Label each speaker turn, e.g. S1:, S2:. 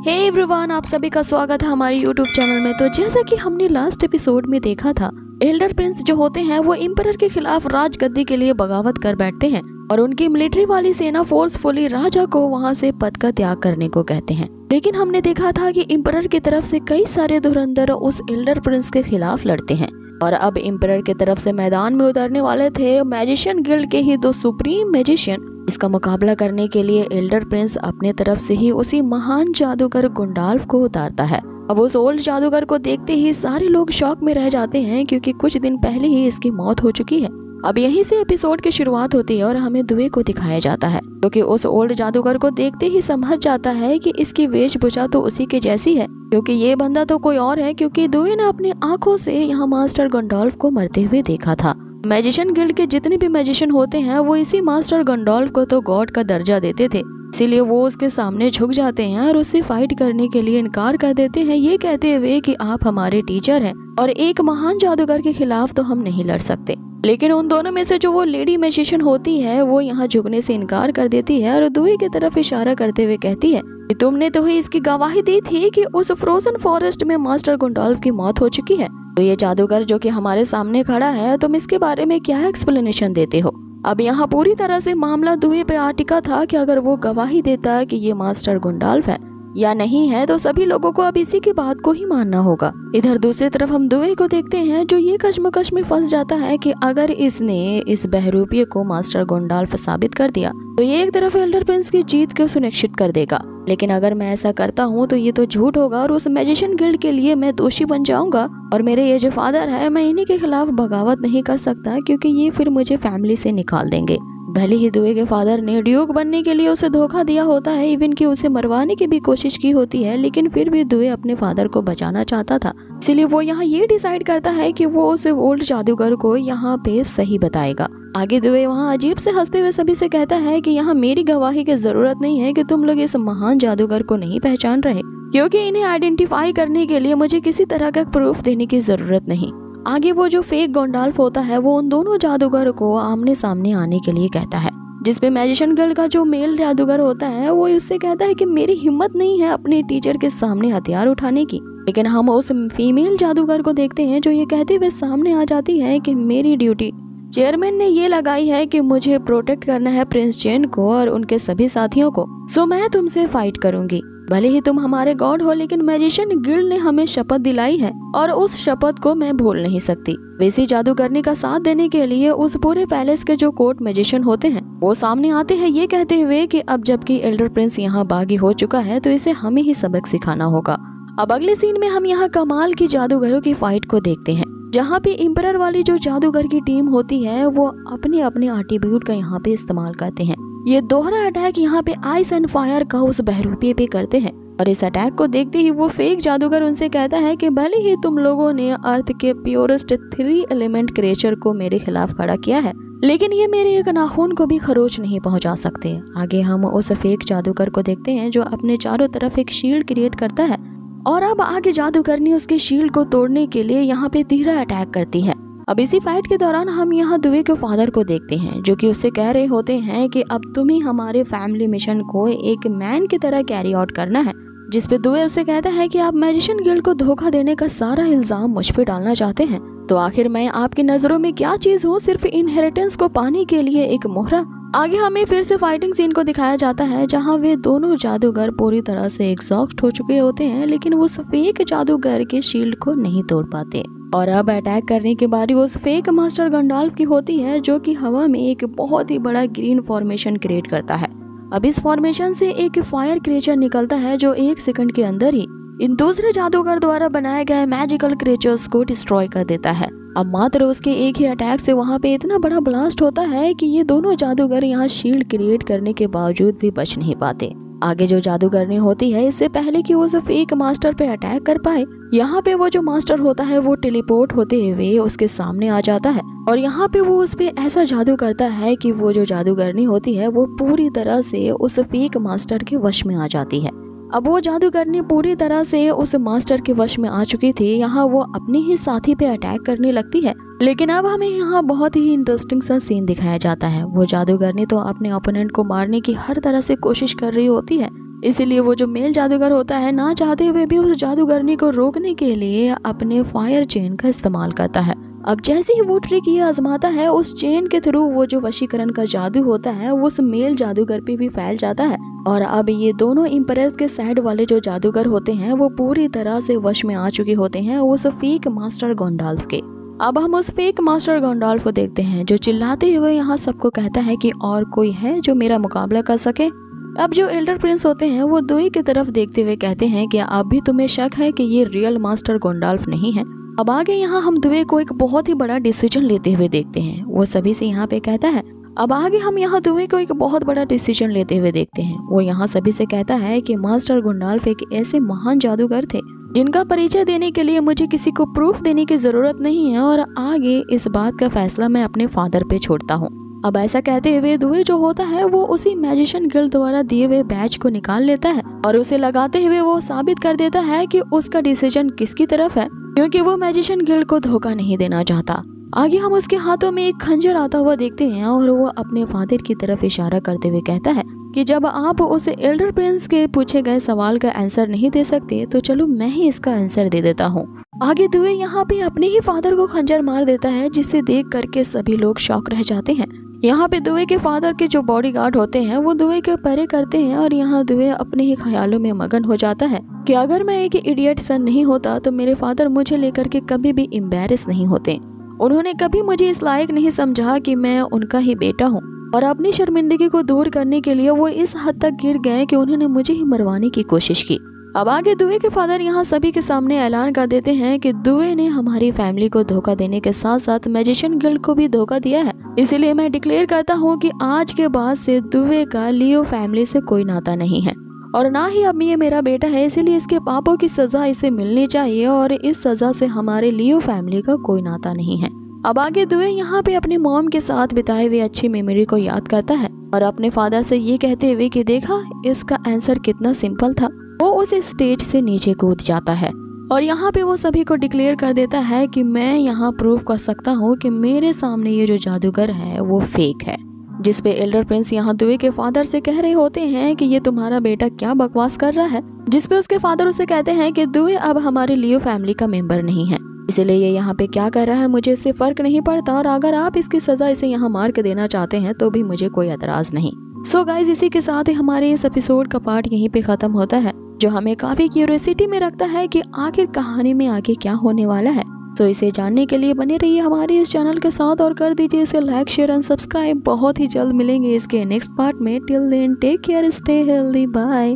S1: Hey everyone, आप सभी का स्वागत है हमारे यूट्यूब चैनल में। तो जैसा कि हमने लास्ट एपिसोड में देखा था, एल्डर प्रिंस जो होते हैं वो एम्परर के खिलाफ राजगद्दी के लिए बगावत कर बैठते हैं और उनकी मिलिट्री वाली सेना फोर्सफुली राजा को वहां से पद का त्याग करने को कहते हैं। लेकिन हमने देखा था कि एम्परर की तरफ से कई सारे धुरंधर उस एल्डर प्रिंस के खिलाफ लड़ते हैं और अब एम्परर की तरफ से मैदान में उतरने वाले थे मैजिशियन गिल्ड के ही दो सुप्रीम मैजिशियन। इसका मुकाबला करने के लिए एल्डर प्रिंस अपने तरफ से ही उसी महान जादूगर गुंडाल्फ को उतारता है। अब उस ओल्ड जादूगर को देखते ही सारे लोग शॉक में रह जाते हैं क्योंकि कुछ दिन पहले ही इसकी मौत हो चुकी है। अब यहीं से एपिसोड की शुरुआत होती है और हमें दुए को दिखाया जाता है, क्योंकि उस ओल्ड जादूगर को देखते ही समझ जाता है कि इसकी वेशभूषा तो उसी के जैसी है, क्योंकि ये बंदा तो कोई और है, क्योंकि दुए ने अपनी आंखों से यहाँ मास्टर गंडोल्फ को मरते हुए देखा था। मैजिशियन गिल्ड के जितने भी मैजिशियन होते हैं वो इसी मास्टर गंडोल्फ को तो गॉड का दर्जा देते थे, इसीलिए वो उसके सामने झुक जाते हैं और उससे फाइट करने के लिए इनकार कर देते हैं, ये कहते हुए कि आप हमारे टीचर हैं और एक महान जादूगर के खिलाफ तो हम नहीं लड़ सकते। लेकिन उन दोनों में से जो वो लेडी मैजिशियन होती है वो यहाँ झुकने से इनकार कर देती है और दुई की तरफ इशारा करते हुए कहती है कि तुमने तो ही इसकी गवाही दी थी कि उस फ्रोजन फॉरेस्ट में मास्टर गंडोल्फ की मौत हो चुकी है। तो ये जादूगर जो कि हमारे सामने खड़ा है, तुम इसके बारे में क्या एक्सप्लेनेशन देते हो? अब यहाँ पूरी तरह से मामला दुए पे आ टिका था कि अगर वो गवाही देता कि ये मास्टर गंडोल्फ है या नहीं है तो सभी लोगों को अब इसी की बात को ही मानना होगा। इधर दूसरी तरफ हम दुए को देखते हैं जो ये कश्मकश में फंस जाता है कि अगर इसने इस बहरूपिये को मास्टर गंडोल्फ साबित कर दिया तो ये एक तरफ एल्डर प्रिंस की जीत को सुनिश्चित कर देगा, लेकिन अगर मैं ऐसा करता हूँ तो ये तो झूठ होगा और उस मैजिशियन गिल्ड के लिए मैं दोषी बन जाऊंगा और मेरे ये जो फादर है मैं इन्हीं के खिलाफ बगावत नहीं कर सकता, क्योंकि ये फिर मुझे फैमिली से निकाल देंगे। भले ही दुए के फादर ने ड्यूक बनने के लिए उसे धोखा दिया होता है, इवन कि उसे मरवाने की भी कोशिश की होती है, लेकिन फिर भी दुए अपने फादर को बचाना चाहता था, इसीलिए वो यहाँ ये डिसाइड करता है कि वो उस ओल्ड जादूगर को यहाँ पे सही बताएगा। आगे दुए वहाँ अजीब से हंसते हुए सभी से कहता है कि यहाँ मेरी गवाही की जरूरत नहीं है कि तुम लोग इस महान जादूगर को नहीं पहचान रहे, क्योंकि इन्हें आइडेंटिफाई करने के लिए मुझे किसी तरह का प्रूफ देने की जरूरत नहीं। आगे वो जो फेक गंडोल्फ होता है वो उन दोनों जादूगर को आमने सामने आने के लिए कहता है, जिसपे मैजिशियन गिल्ड का जो मेल जादूगर होता है वो उससे कहता है कि मेरी हिम्मत नहीं है अपने टीचर के सामने हथियार उठाने की। लेकिन हम उस फीमेल जादूगर को देखते हैं जो ये कहते हुए सामने आ जाती है कि मेरी ड्यूटी चेयरमैन ने ये लगाई है कि मुझे प्रोटेक्ट करना है प्रिंस जेन को और उनके सभी साथियों को, सो मैं तुमसे फाइट करूंगी। भले ही तुम हमारे गॉड हो, लेकिन मैजिशियन गिल्ड ने हमें शपथ दिलाई है और उस शपथ को मैं भूल नहीं सकती। वैसी जादूगरनी का साथ देने के लिए उस पूरे पैलेस के जो कोर्ट मैजिशियन होते हैं वो सामने आते हैं, ये कहते हुए कि अब जबकि एल्डर प्रिंस यहाँ बागी हो चुका है तो इसे हमें ही सबक सिखाना होगा। अब अगले सीन में हम यहाँ कमाल की जादूगरों की फाइट को देखते हैं, जहाँ पे एम्परर वाली जो जादूगर की टीम होती है वो अपने अपने एट्रीब्यूट का यहाँ पे इस्तेमाल करते हैं। ये दोहरा अटैक यहाँ पे आइस एंड फायर का उस बहरूपिये पे करते हैं और इस अटैक को देखते ही वो फेक जादूगर उनसे कहता है कि भले ही तुम लोगों ने अर्थ के प्योरेस्ट 3 एलिमेंट क्रिएचर को मेरे खिलाफ खड़ा किया है, लेकिन ये मेरे एक नाखून को भी खरोच नहीं पहुंचा सकते। आगे हम उस फेक जादूगर को देखते हैं जो अपने चारों तरफ एक शील्ड क्रिएट करता है और अब आगे जादूगरनी उसके शील्ड को तोड़ने के लिए यहाँ पे तीसरा अटैक करती है। अब इसी फाइट के दौरान हम यहाँ दुए के फादर को देखते हैं जो कि उससे कह रहे होते हैं कि अब तुम्हें हमारे फैमिली मिशन को एक मैन की तरह कैरी आउट करना है, जिस पे दुए उससे कहता है कि आप मैजिशियन गिल्ड को धोखा देने का सारा इल्जाम मुझ पे डालना चाहते हैं, तो आखिर मैं आपकी नजरों में क्या चीज हूँ, सिर्फ इनहेरिटेंस को पाने के लिए एक मोहरा। आगे हमें फिर से फाइटिंग सीन को दिखाया जाता है जहाँ वे दोनों जादूगर पूरी तरह से एग्जॉस्ट हो चुके होते हैं, लेकिन वो फेक जादूगर के शील्ड को नहीं तोड़ पाते और अब अटैक करने के बारी उस फेक मास्टर गंडोल्फ की होती है जो कि हवा में एक बहुत ही बड़ा ग्रीन फॉर्मेशन क्रिएट करता है। अब इस फॉर्मेशन से एक फायर क्रिएचर निकलता है जो 1 सेकंड के अंदर ही इन दूसरे जादूगर द्वारा बनाए गए मैजिकल क्रिएचर्स को डिस्ट्रॉय कर देता है। अब मात्र उसके एक ही अटैक से वहाँ पे इतना बड़ा ब्लास्ट होता है कि ये दोनों जादूगर यहाँ शील्ड क्रिएट करने के बावजूद भी बच नहीं पाते। आगे जो जादूगरनी होती है इससे पहले कि वो सिर्फ एक मास्टर पे अटैक कर पाए, यहाँ पे वो जो मास्टर होता है वो टेलीपोर्ट होते हुए उसके सामने आ जाता है और यहाँ पे वो उस पे ऐसा जादू करता है कि वो जो जादूगरनी होती है वो पूरी तरह से उस फेक मास्टर के वश में आ जाती है। अब वो जादूगरनी पूरी तरह से उस मास्टर के वश में आ चुकी थी, यहाँ वो अपने ही साथी पे अटैक करने लगती है। लेकिन अब हमें यहाँ बहुत ही इंटरेस्टिंग सा सीन दिखाया जाता है। वो जादूगरनी तो अपने ओपोनेंट को मारने की हर तरह से कोशिश कर रही होती है, इसीलिए वो जो मेल जादूगर होता है ना चाहते हुए भी उस जादूगरनी को रोकने के लिए अपने फायर चेन का इस्तेमाल करता है। अब जैसे ही वो ट्रिक ये आजमाता है, उस चेन के थ्रू वो जो वशीकरण का जादू होता है उस मेल जादूगर पे भी फैल जाता है। और अब ये दोनों इम्परेस के साइड वाले जो जादूगर होते हैं वो पूरी तरह से वश में आ चुके होते हैं उस फेक मास्टर गॉन्डोल्फ के। अब हम उस फेक मास्टर गॉन्डोल्फ को देखते हैं जो चिल्लाते हुए यहाँ सबको कहता है कि और कोई है जो मेरा मुकाबला कर सके। अब जो एल्डर प्रिंस होते हैं वो दुई की तरफ देखते हुए कहते हैं कि अब भी तुम्हें शक है कि ये रियल मास्टर गॉन्डोल्फ नहीं है। अब आगे यहाँ हम दुए को एक बहुत ही बड़ा डिसीजन लेते हुए देखते हैं। वो सभी से यहाँ पे कहता है, अब आगे हम यहाँ दुए को एक बहुत बड़ा डिसीजन लेते हुए देखते हैं। वो यहाँ सभी से कहता है कि मास्टर गॉन्डोल्फ एक ऐसे महान जादूगर थे जिनका परिचय देने के लिए मुझे किसी को प्रूफ देने की जरूरत नहीं है और आगे इस बात का फैसला मैं अपने फादर पे छोड़ता हूँ। अब ऐसा कहते हुए दुए जो होता है वो उसी मैजिशियन गिल्ड द्वारा दिए हुए बैच को निकाल लेता है और उसे लगाते हुए वो साबित कर देता है कि उसका डिसीजन किसकी तरफ है, क्योंकि वो मैजिशियन गिल्ड को धोखा नहीं देना चाहता। आगे हम उसके हाथों में एक खंजर आता हुआ देखते हैं और वो अपने फादर की तरफ इशारा करते हुए कहता है कि जब आप उस एल्डर प्रिंस के पूछे गए सवाल का आंसर नहीं दे सकते तो चलो मैं ही इसका आंसर दे देता हूँ। आगे दुए यहाँ पे अपने ही फादर को खंजर मार देता है जिसे देख करके सभी लोग शॉक रह जाते हैं। यहाँ पे दुए के फादर के जो बॉडीगार्ड होते हैं वो दुए के परे करते हैं और यहाँ दुए अपने ही ख्यालों में मगन हो जाता है कि अगर मैं एक इडियट सन नहीं होता तो मेरे फादर मुझे लेकर के कभी भी एम्बैरेस नहीं होते। उन्होंने कभी मुझे इस लायक नहीं समझा कि मैं उनका ही बेटा हूँ और अपनी शर्मिंदगी को दूर करने के लिए वो इस हद तक गिर गए कि उन्होंने मुझे ही मरवाने की कोशिश की। अब आगे दुए के फादर यहाँ सभी के सामने ऐलान कर देते हैं कि दुए ने हमारी फैमिली को धोखा देने के साथ साथ मैजिशियन गिल्ड को भी धोखा दिया है। इसीलिए मैं डिक्लेयर करता हूँ कि आज के बाद से दुए का लियो फैमिली से कोई नाता नहीं है और ना ही अब ये मेरा बेटा है, इसीलिए इसके पापों की सजा इसे मिलनी चाहिए और इस सजा से हमारे लियो फैमिली का कोई नाता नहीं है। अब आगे दुए यहाँ पे अपनी मॉम के साथ बिताए हुए अच्छी मेमोरी को याद करता है और अपने फादर से ये कहते हुए कि देखा इसका आंसर कितना सिंपल था, वो उस स्टेज से नीचे कूद जाता है और यहाँ पे वो सभी को डिक्लेयर कर देता है कि मैं यहाँ प्रूव कर सकता हूँ कि मेरे सामने ये जो जादूगर है वो फेक है। जिसपे एल्डर प्रिंस यहाँ दुए के फादर से कह रहे होते हैं कि ये तुम्हारा बेटा क्या बकवास कर रहा है, जिसपे उसके फादर उसे कहते हैं कि दुए अब हमारे लियो फैमिली का मेंबर नहीं है, इसीलिए ये यहाँ पे क्या कर रहा है मुझे इससे फर्क नहीं पड़ता और अगर आप इसकी सजा इसे यहाँ मार के देना चाहते हैं तो भी मुझे कोई एतराज नहीं। सो गाइज इसी के साथ ही हमारे इस एपिसोड का पार्ट यहीं पे खत्म होता है, जो हमें काफी क्यूरियोसिटी में रखता है कि आखिर कहानी में आगे क्या होने वाला है। तो इसे जानने के लिए बने रहिए हमारे इस चैनल के साथ और कर दीजिए इसे लाइक शेयर एंड सब्सक्राइब। बहुत ही जल्द मिलेंगे इसके नेक्स्ट पार्ट में। Till then take care, stay healthy, bye.